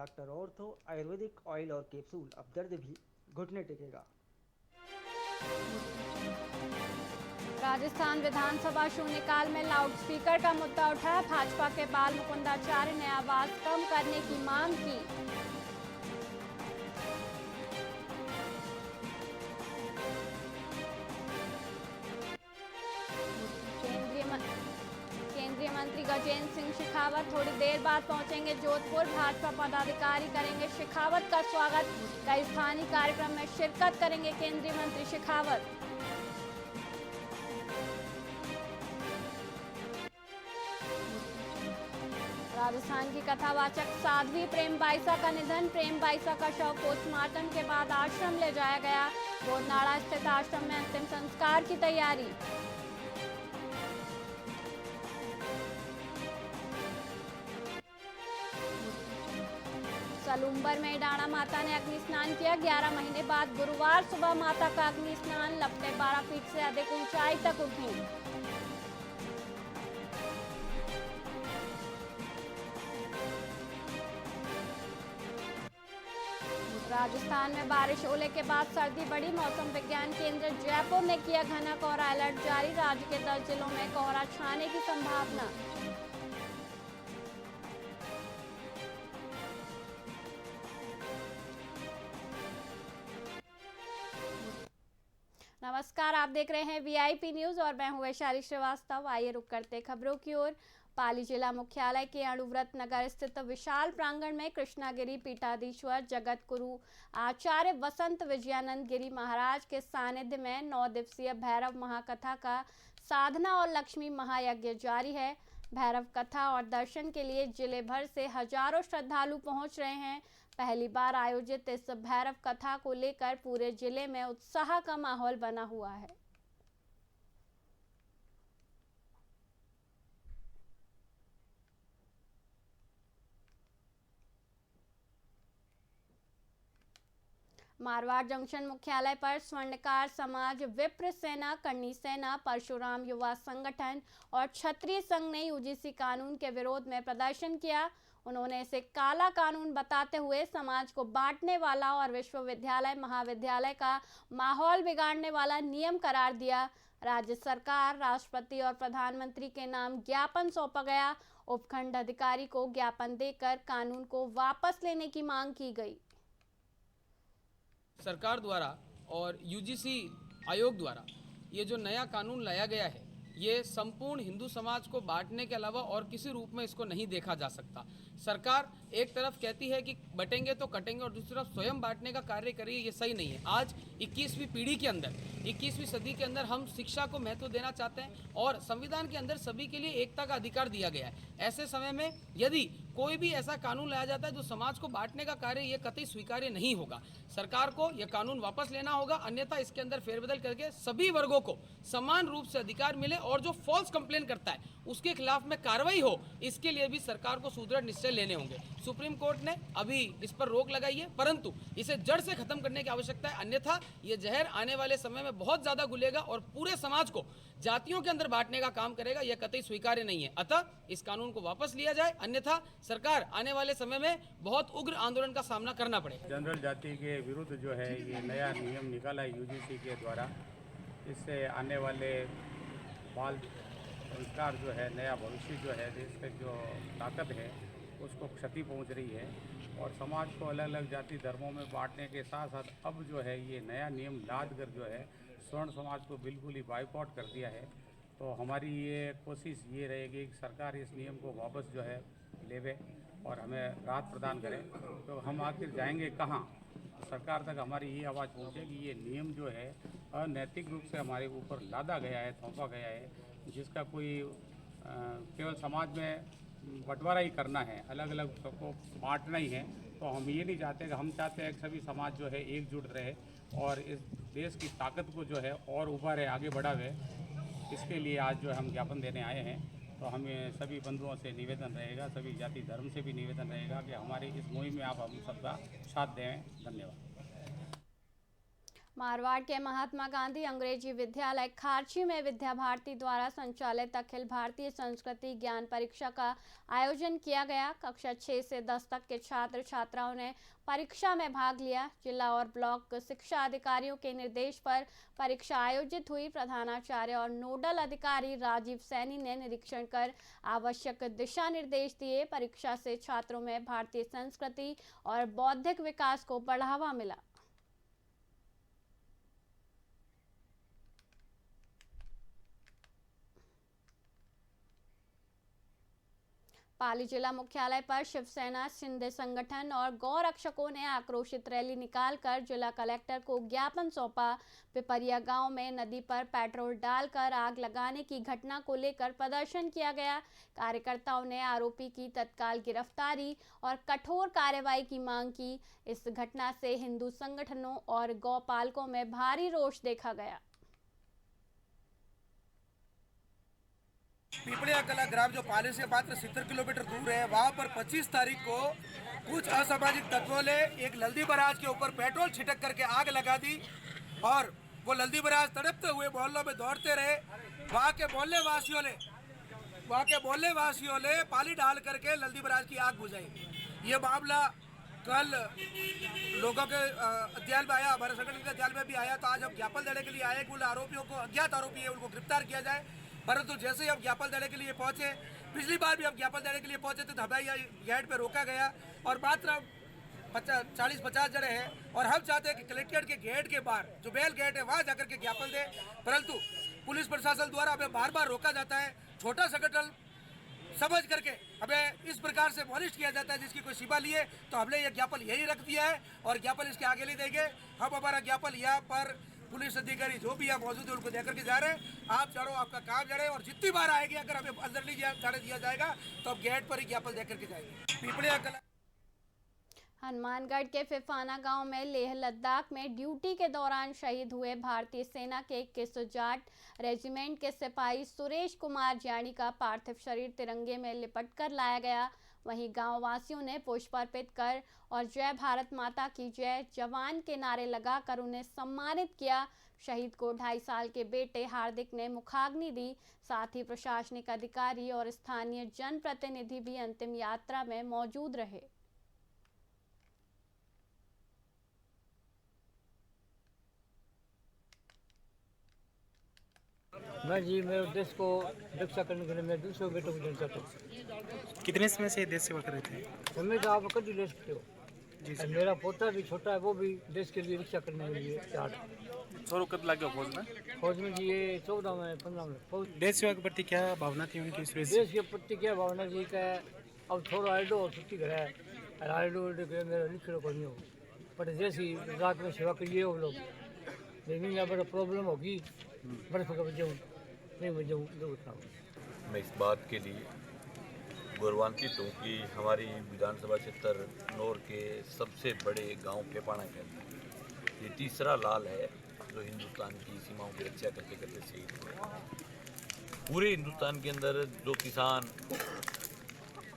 Doctor ortho Ayurvedic oil और capsule, अब दर्द भी घुटने टेकेगा। राजस्थान विधानसभा शून्यकाल में लाउडस्पीकर का मुद्दा उठा। भाजपा के बाल मुकुंदाचार्य ने आवाज कम करने की मांग की। केंद्रीय मंत्री गजेंद्र सिंह शेखावत थोड़ी देर बाद पहुंचेंगे जोधपुर। भाजपा पदाधिकारी करेंगे शेखावत का स्वागत। कई स्थानीय कार्यक्रम में शिरकत करेंगे केंद्रीय मंत्री शेखावत। राजस्थान की कथावाचक साध्वी प्रेम बाईसा का निधन। प्रेम बाईसा का शव पोस्टमार्टम के बाद आश्रम ले जाया गया। बोरनाड़ा स्थित आश्रम में अंतिम संस्कार की तैयारी। सलूम्बर में डाणा माता ने अग्नि स्नान किया। 11 महीने बाद गुरुवार सुबह माता का अग्नि स्नान। लपटें 12 फीट से अधिक ऊंचाई तक उठी। राजस्थान में बारिश, ओले के बाद सर्दी बढ़ी। मौसम विज्ञान केंद्र जयपुर ने किया घना कोहरा अलर्ट जारी। राज्य के 10 जिलों में कोहरा छाने की संभावना। नमस्कार, आप देख रहे हैं वीआईपी न्यूज और मैं हूं वैशाली श्रीवास्तव। आइए रुक करते खबरों की ओर। पाली जिला मुख्यालय के अणुव्रत नगर स्थित विशाल प्रांगण में कृष्णागिरी पीठाधीश्वर जगत गुरु आचार्य वसंत विजयानंद गिरी महाराज के सानिध्य में 9 दिवसीय भैरव महाकथा का साधना और लक्ष्मी महायज्ञ जारी है। भैरव कथा और दर्शन के लिए जिले भर से हजारों श्रद्धालु पहुंच रहे हैं। पहली बार आयोजित इस भैरव कथा को लेकर पूरे जिले में उत्साह का माहौल बना हुआ है। मारवाड़ जंक्शन मुख्यालय पर स्वर्णकार समाज, विप्र सेना, करनी सेना, परशुराम युवा संगठन और क्षत्रिय संघ ने यूजीसी कानून के विरोध में प्रदर्शन किया। उन्होंने इसे काला कानून बताते हुए समाज को बांटने वाला और विश्वविद्यालय महाविद्यालय का माहौल बिगाड़ने वाला नियम करार दिया। राज्य सरकार, राष्ट्रपति और प्रधानमंत्री के नाम ज्ञापन सौंपा गया। उपखंड अधिकारी को ज्ञापन देकर कानून को वापस लेने की मांग की गई। सरकार द्वारा और यूजीसी आयोग द्वारा ये जो नया कानून लाया गया है, ये संपूर्ण हिंदू समाज को बांटने के अलावा और किसी रूप में इसको नहीं देखा जा सकता। सरकार एक तरफ कहती है कि बटेंगे तो कटेंगे और दूसरी तरफ स्वयं बांटने का कार्य करिए, ये सही नहीं है। आज 21वीं पीढ़ी के अंदर, 21वीं सदी के अंदर हम शिक्षा को महत्व देना चाहते हैं और संविधान के अंदर सभी के लिए एकता का अधिकार दिया गया है। ऐसे समय में यदि कोई भी ऐसा कानून लाया जाता है जो समाज को बांटने का कार्य, ये कतई स्वीकार्य नहीं होगा। सरकार को यह कानून वापस लेना होगा, अन्यथा इसके अंदर फेरबदल करके सभी वर्गों को समान रूप से अधिकार मिले और जो फॉल्स कंप्लेन करता है उसके खिलाफ में कार्रवाई हो, इसके लिए भी सरकार को सुदृढ़ निश्चय लेने होंगे। सुप्रीम कोर्ट ने अभी इस पर रोक लगाई है, परंतु इसे जड़ से खत्म करने की आवश्यकता है, अन्यथा ये जहर आने वाले समय में बहुत ज्यादा घुलेगा और पूरे समाज को जातियों के अंदर बांटने का काम करेगा। यह कतई स्वीकार्य नहीं है। अतः इस कानून को वापस लिया जाए, अन्यथा सरकार आने वाले समय में बहुत उग्र आंदोलन का सामना करना पड़ेगा। जनरल जाति के विरुद्ध जो है ये नया नियम निकाला है यूजीसी के द्वारा, इससे आने वाले बाल संस्कार जो है, नया भविष्य जो है, देश का जो ताकत है उसको क्षति पहुंच रही है और समाज को अलग अलग जाति धर्मों में बांटने के साथ साथ अब जो है ये नया नियम लाद कर जो है स्वर्ण समाज को बिल्कुल ही बाइकआउट कर दिया है। तो हमारी ये कोशिश ये रहेगी कि सरकार इस नियम को वापस जो है लेवे और हमें राहत प्रदान करें। तो हम आखिर जाएंगे कहाँ? सरकार तक हमारी ये आवाज़ पहुँचे कि ये नियम जो है अनैतिक रूप से हमारे ऊपर लादा गया है, थोपा गया है, जिसका कोई केवल समाज में बंटवारा ही करना है, अलग अलग सबको बांटना ही है। तो हम ये नहीं चाहते कि हम चाहते हैं कि सभी समाज जो है एकजुट रहे और इस देश की ताकत को जो है और उभारे, आगे बढ़ावे। इसके लिए आज जो हम ज्ञापन देने आए हैं। तो हमें सभी बंधुओं से निवेदन रहेगा, सभी जाति धर्म से भी निवेदन रहेगा कि हमारी इस मुहिम में आप हम सबका साथ दें। धन्यवाद। मारवाड़ के महात्मा गांधी अंग्रेजी विद्यालय खारची में विद्या भारती द्वारा संचालित अखिल भारतीय संस्कृति ज्ञान परीक्षा का आयोजन किया गया। कक्षा 6 से 10 तक के छात्र छात्राओं ने परीक्षा में भाग लिया। जिला और ब्लॉक शिक्षा अधिकारियों के निर्देश पर परीक्षा आयोजित हुई। प्रधानाचार्य और नोडल अधिकारी राजीव सैनी ने निरीक्षण कर आवश्यक दिशा निर्देश दिए। परीक्षा से छात्रों में भारतीय संस्कृति और बौद्धिक विकास को बढ़ावा मिला। पाली जिला मुख्यालय पर शिवसेना, शिंदे संगठन और गौ रक्षकों ने आक्रोशित रैली निकालकर जिला कलेक्टर को ज्ञापन सौंपा। पिपरिया गांव में नदी पर पेट्रोल डालकर आग लगाने की घटना को लेकर प्रदर्शन किया गया। कार्यकर्ताओं ने आरोपी की तत्काल गिरफ्तारी और कठोर कार्रवाई की मांग की। इस घटना से हिंदू संगठनों और गौपालकों में भारी रोष देखा गया। पिपड़िया कला ग्राम जो पाली से मात्र 70 किलोमीटर दूर है, वहाँ पर 25 तारीख को कुछ असामाजिक तत्वों ने एक लल्दी बराज के ऊपर पेट्रोल छिटक करके आग लगा दी और वो लल्दी बराज तड़पते हुए मोहल्लों में दौड़ते रहे। वहाँ के मोहल्ले वासियों ने पानी डाल करके लल्दी बराज की आग बुझाई। ये मामला कल लोगों के अध्ययन में आया, हमारे संगठन के अध्ययन में भी आया। तो आज हम ज्ञापन देने के लिए आए कि उन आरोपियों को, अज्ञात आरोपी है, उनको गिरफ्तार किया जाए। परंतु जैसे ही हम ज्ञापन देने के लिए पहुंचे, पिछली बार भी हम ज्ञापन देने के लिए पहुंचे थे तो हमें गेट पे रोका गया और मात्र 40-50 जने हैं और हम चाहते हैं कि कलेक्ट्रेट के गेट के बाहर जो बेल गेट है वहां जाकर के ज्ञापन दें, परंतु पुलिस प्रशासन द्वारा हमें बार बार रोका जाता है। छोटा संगठन समझ करके हमें इस प्रकार से मॉनिटर किया जाता है जिसकी कोई सीमा नहीं है। तो हमने ये ज्ञापन यही रख दिया है और ज्ञापन इसके आगे नहीं देंगे। हम हमारा ज्ञापन यहाँ पर पुलिस अधिकारी जो भी यहाँ मौजूद है उनको देकर के जा रहे हैं। आप जानो, आपका काम जाने और जितनी बार आएगी अगर हमें अंदर नहीं जाने दिया जाएगा तो हम गेट पर ही ज्ञापन देकर के जाएंगे। पिपड़िया कला हनुमानगढ़ के फिफाना गांव में लेह लद्दाख में ड्यूटी के दौरान शहीद हुए भारतीय सेना के 21 जाट रेजिमेंट के सिपाही सुरेश कुमार जानी का पार्थिव शरीर तिरंगे में लिपटकर लाया गया। वहीं गांव वासियों ने पुष्प अर्पित कर और जय भारत माता की जय, जवान के नारे लगाकर उन्हें सम्मानित किया। शहीद को 2.5 साल के बेटे हार्दिक ने मुखाग्नि दी। साथ ही प्रशासनिक अधिकारी और स्थानीय जनप्रतिनिधि भी अंतिम यात्रा में मौजूद रहे। मैं जी मेरे देश को रक्षा करने के लिए मैं दूसरे बेटों को देना चाहता हूँ। कितने समय से देश सेवा कर रहे थे? समय तो आप कभी ले सकते हो जी। मेरा पोता भी छोटा है, वो भी देश के लिए रक्षा करने के लिए तैयार है। छोरो कब लगे फौज में? फौज में जी ये 14 में 15 में फौज। देश सेवा के प्रति क्या भावना थी उनकी? देश के प्रति क्या भावना जी का अब थोड़ा आइडो और छुट्टी घर है आइडो मेरा लिखने को नहीं हो पर जैसी रात में सेवा करिए वो लोग, लेकिन यहाँ बड़ा प्रॉब्लम होगी बर्फ का बजाऊँ नहीं बजाऊँ उतना। मैं इस बात के लिए गौरवान्वित हूँ कि हमारी विधानसभा क्षेत्र नौर के सबसे बड़े गांव पेपाना के अंदर ये तीसरा लाल है जो हिंदुस्तान की सीमाओं की रक्षा करते करते शहीद हुए। पूरे हिंदुस्तान के अंदर जो किसान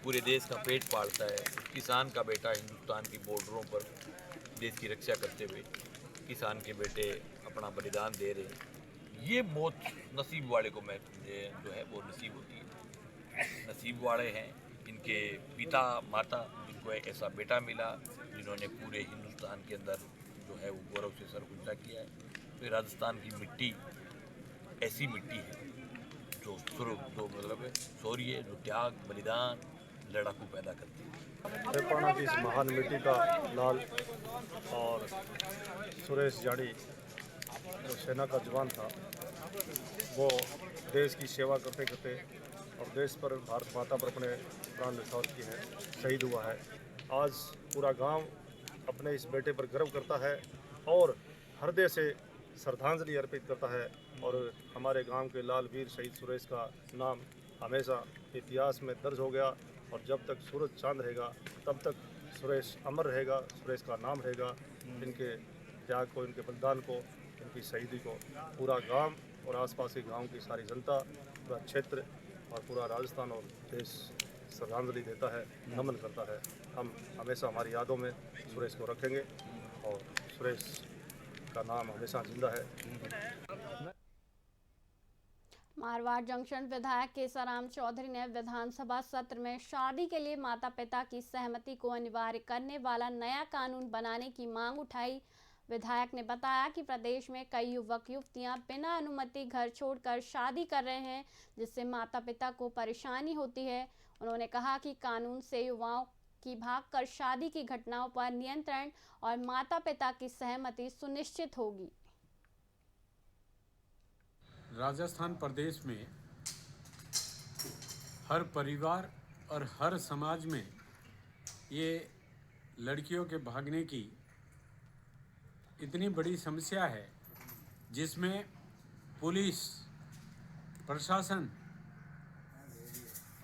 पूरे देश का पेट पालता है, किसान का बेटा हिंदुस्तान की बॉर्डरों पर देश की रक्षा करते हुए किसान के बेटे अपना बलिदान दे रहे हैं। ये मौत नसीब वाले को मैं जो है वो नसीब होती है। नसीब वाले हैं इनके पिता माता जिनको एक ऐसा बेटा मिला जिन्होंने पूरे हिंदुस्तान के अंदर जो है वो गौरव से सर ऊंचा किया है। तो राजस्थान की मिट्टी ऐसी मिट्टी है जो मतलब शौर्य, जो त्याग, बलिदान, लड़ाकू पैदा करती है। पेपाना की इस महान मिट्टी का लाल और सुरेश जानी जो सेना का जवान था, वो देश की सेवा करते करते और देश पर, भारत माता पर अपने प्राण न्यौछावर किए हैं, शहीद हुआ है। आज पूरा गांव अपने इस बेटे पर गर्व करता है और हृदय से श्रद्धांजलि अर्पित करता है। और हमारे गांव के लाल वीर शहीद सुरेश का नाम हमेशा इतिहास में दर्ज हो गया और जब तक सूरज चांद रहेगा तब तक सुरेश अमर रहेगा, सुरेश का नाम रहेगा। इनके त्याग को, इनके बलिदान को, इनकी शहीदी को पूरा गांव और आसपास के गांव की सारी जनता, पूरा क्षेत्र और पूरा राजस्थान और देश श्रद्धांजलि देता है, नमन करता है। हम हमेशा हमारी यादों में सुरेश को रखेंगे और सुरेश का नाम हमेशा जिंदा है। मारवाड़ जंक्शन विधायक केसाराम चौधरी ने विधानसभा सत्र में शादी के लिए माता पिता की सहमति को अनिवार्य करने वाला नया कानून बनाने की मांग उठाई। विधायक ने बताया कि प्रदेश में कई युवक युवतियां बिना अनुमति घर छोड़कर शादी कर रहे हैं, जिससे माता पिता को परेशानी होती है। उन्होंने कहा कि कानून से युवाओं की भागकर शादी की घटनाओं पर नियंत्रण और माता पिता की सहमति सुनिश्चित होगी। राजस्थान प्रदेश में हर परिवार और हर समाज में ये लड़कियों के भागने की इतनी बड़ी समस्या है, जिसमें पुलिस प्रशासन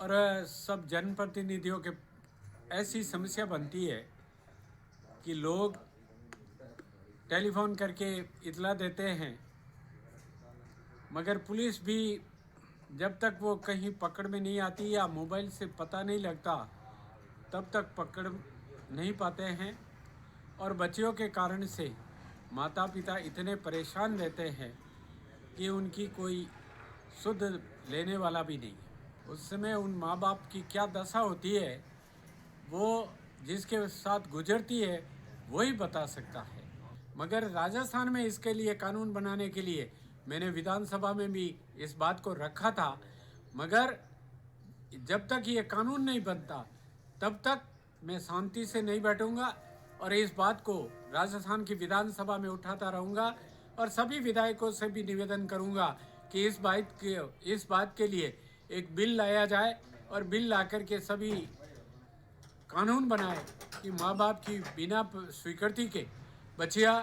और सब जनप्रतिनिधियों के ऐसी समस्या बनती है कि लोग टेलीफोन करके इतला देते हैं, मगर पुलिस भी जब तक वो कहीं पकड़ में नहीं आती या मोबाइल से पता नहीं लगता तब तक पकड़ नहीं पाते हैं। और बच्चियों के कारण से माता पिता इतने परेशान रहते हैं कि उनकी कोई सुध लेने वाला भी नहीं है। उस समय उन माँ बाप की क्या दशा होती है वो जिसके साथ गुजरती है वही बता सकता है। मगर राजस्थान में इसके लिए कानून बनाने के लिए मैंने विधानसभा में भी इस बात को रखा था, मगर जब तक ये कानून नहीं बनता तब तक मैं शांति से नहीं बैठूंगा और इस बात को राजस्थान की विधानसभा में उठाता रहूंगा और सभी विधायकों से भी निवेदन करूंगा कि इस बात के लिए एक बिल लाया जाए और बिल लाकर के सभी कानून बनाए कि माँ बाप की बिना स्वीकृति के बच्चियाँ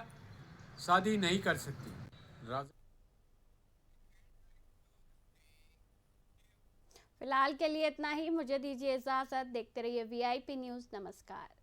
शादी नहीं कर सकती। फिलहाल के लिए इतना ही। मुझे दीजिए इजाजत। देखते रहिए VIP न्यूज़। नमस्कार।